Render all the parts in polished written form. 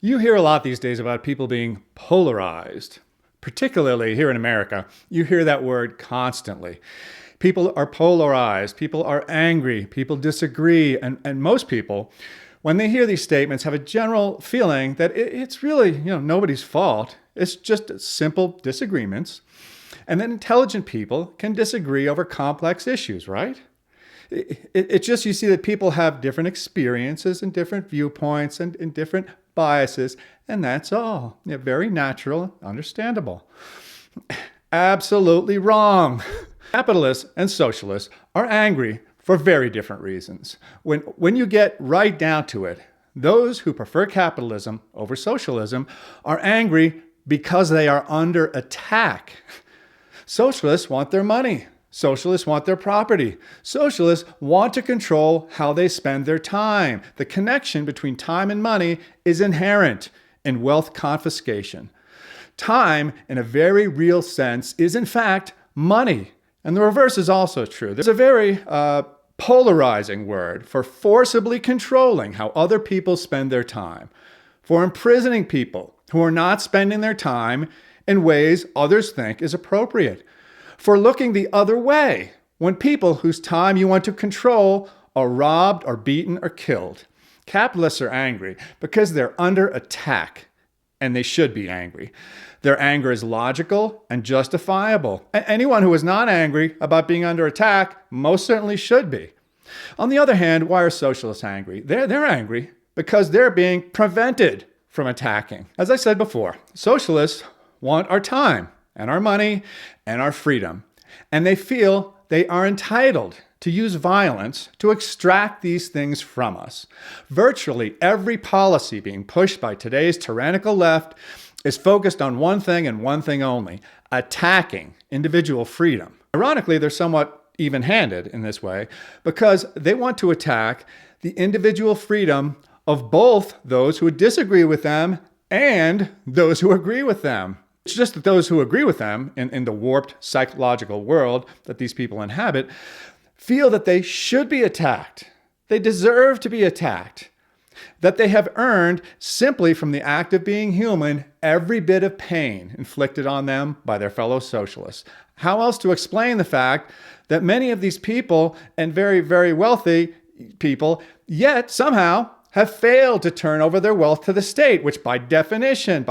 You hear a lot these days about people being polarized. Particularly here in America, you hear that word constantly. People are polarized, people are angry, people disagree, and most people, when they hear these statements, have a general feeling that it's really, nobody's fault. It's just simple disagreements. And that intelligent people can disagree over complex issues, right? It's just, you see that people have different experiences and different viewpoints and different biases, and that's all. Very natural, understandable. Absolutely wrong. Capitalists and socialists are angry for very different reasons. When you get right down to it, those who prefer capitalism over socialism are angry because they are under attack. Socialists want their money. Socialists want their property. Socialists want to control how they spend their time. The connection between time and money is inherent in wealth confiscation. Time, in a very real sense, is in fact money. And the reverse is also true. There's a very polarizing word for forcibly controlling how other people spend their time, for imprisoning people who are not spending their time in ways others think is appropriate, for looking the other way when people whose time you want to control are robbed or beaten or killed. Capitalists are angry because they're under attack, and they should be angry. Their anger is logical and justifiable. Anyone who is not angry about being under attack most certainly should be. On the other hand, why are socialists angry? They're angry because they're being prevented from attacking. As I said before, socialists want our time and our money and our freedom. And they feel they are entitled to use violence to extract these things from us. Virtually every policy being pushed by today's tyrannical left is focused on one thing and one thing only: attacking individual freedom. Ironically, they're somewhat even-handed in this way because they want to attack the individual freedom of both those who disagree with them and those who agree with them. It's just that those who agree with them in the warped psychological world that these people inhabit feel that they should be attacked. They deserve to be attacked. That they have earned, simply from the act of being human, every bit of pain inflicted on them by their fellow socialists. How else to explain the fact that many of these people, and very, very wealthy people, yet somehow have failed to turn over their wealth to the state, which by definition,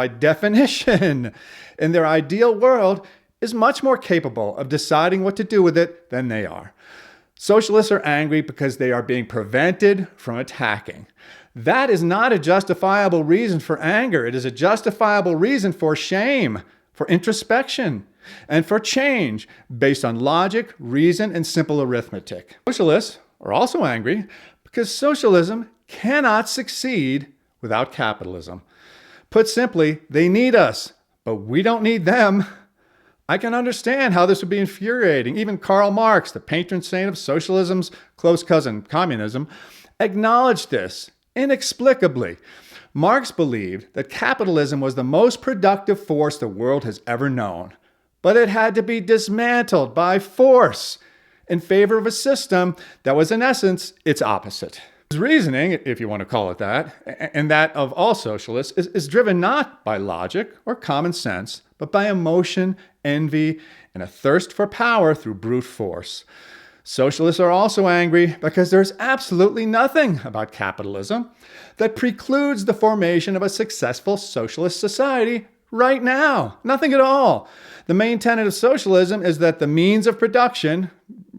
in their ideal world, is much more capable of deciding what to do with it than they are. Socialists are angry because they are being prevented from attacking. That is not a justifiable reason for anger. It is a justifiable reason for shame, for introspection, and for change based on logic, reason, and simple arithmetic. Socialists are also angry because socialism cannot succeed without capitalism. Put simply, they need us, but we don't need them. I can understand how this would be infuriating. Even Karl Marx, the patron saint of socialism's close cousin, communism, acknowledged this inexplicably. Marx believed that capitalism was the most productive force the world has ever known, but it had to be dismantled by force in favor of a system that was, in essence, its opposite. His reasoning, if you want to call it that, and that of all socialists, is driven not by logic or common sense, but by emotion, envy, and a thirst for power through brute force. Socialists are also angry because there's absolutely nothing about capitalism that precludes the formation of a successful socialist society right now. Nothing at all. The main tenet of socialism is that the means of production,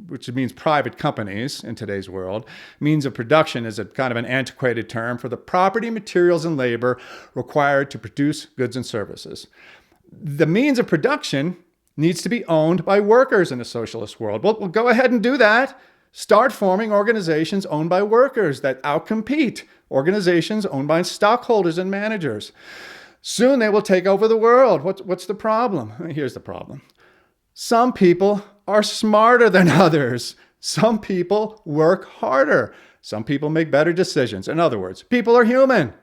which means private companies in today's world. Means of production is a kind of an antiquated term for the property, materials, and labor required to produce goods and services. The means of production needs to be owned by workers in a socialist world. Well, go ahead and do that. Start forming organizations owned by workers that outcompete organizations owned by stockholders and managers. Soon they will take over the world. What's the problem? Here's the problem. Some people are smarter than others. Some people work harder. Some people make better decisions. In other words, people are human.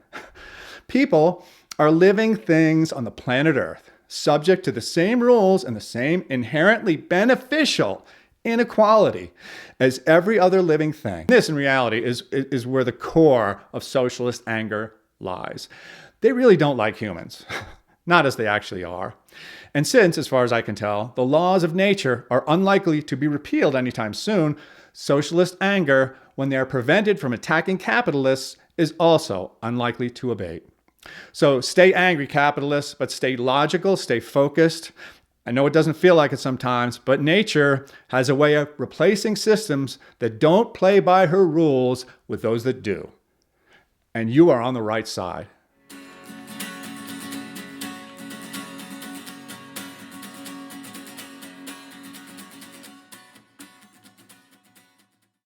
People are living things on the planet Earth, subject to the same rules and the same inherently beneficial inequality as every other living thing. This, in reality, is where the core of socialist anger lies. They really don't like humans, not as they actually are. And since, as far as I can tell, the laws of nature are unlikely to be repealed anytime soon, socialist anger, when they are prevented from attacking capitalists, is also unlikely to abate. So stay angry, capitalists, but stay logical, stay focused. I know it doesn't feel like it sometimes, but nature has a way of replacing systems that don't play by her rules with those that do. And you are on the right side.